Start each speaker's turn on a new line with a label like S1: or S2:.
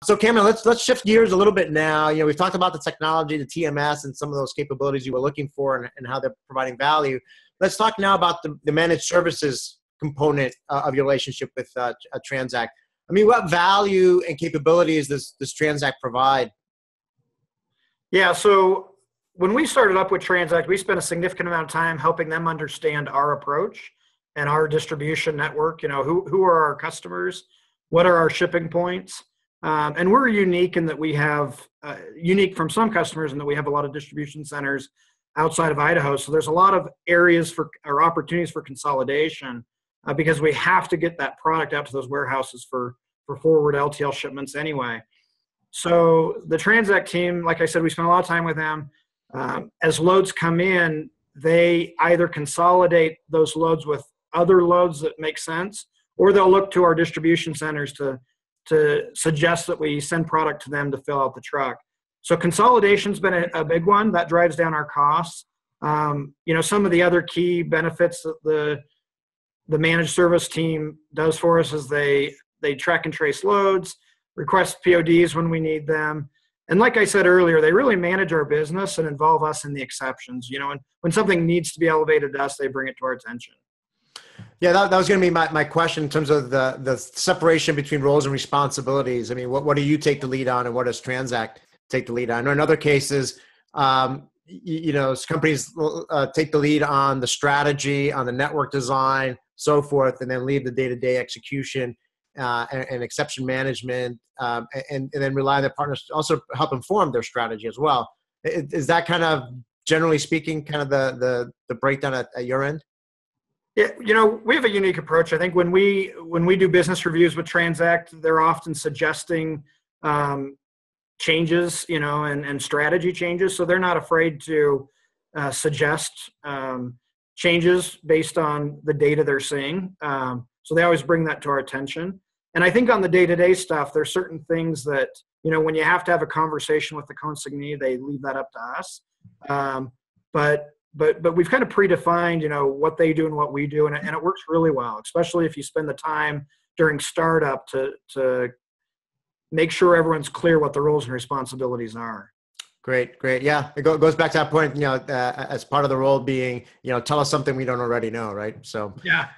S1: So Cameron, let's shift gears a little bit now. You know, we've talked about the technology, the TMS, and some of those capabilities you were looking for and how they're providing value. Let's talk now about the managed services component of your relationship with TranzAct. I mean, what value and capabilities does TranzAct provide?
S2: Yeah, so when we started up with TranzAct, we spent a significant amount of time helping them understand our approach and our distribution network. You know, who are our customers? What are our shipping points? And we're unique in that we have, unique from some customers in that we have a lot of distribution centers outside of Idaho. So there's a lot of areas or opportunities for consolidation because we have to get that product out to those warehouses for forward LTL shipments anyway. So the TranzAct team, like I said, we spent a lot of time with them. As loads come in, they either consolidate those loads with other loads that make sense, or they'll look to our distribution centers to suggest that we send product to them to fill out the truck. So consolidation's been a big one that drives down our costs. You know, some of the other key benefits that the managed service team does for us is they track and trace loads, request PODs when we need them. And like I said earlier, they really manage our business and involve us in the exceptions. You know, and when something needs to be elevated to us, they bring it to our attention.
S1: Yeah, that was going to be my question in terms of the separation between roles and responsibilities. I mean, what do you take the lead on, and what does TranzAct take the lead on? Or in other cases, you know, companies take the lead on the strategy, on the network design, so forth, and then leave the day-to-day execution and exception management, and then rely on their partners to also help inform their strategy as well. Is that kind of, generally speaking, kind of the breakdown at your end?
S2: Yeah, you know, we have a unique approach. I think when we do business reviews with TranzAct, they're often suggesting changes, you know, and strategy changes. So they're not afraid to suggest changes based on the data they're seeing. So they always bring that to our attention. And I think on the day-to-day stuff, there's certain things that, you know, when you have to have a conversation with the consignee, they leave that up to us. But we've kind of predefined, you know, what they do and what we do, and it works really well, especially if you spend the time during startup to make sure everyone's clear what the roles and responsibilities are.
S1: Great. Yeah, it goes back to that point, you know, as part of the role being, you know, tell us something we don't already know, right? So
S2: yeah,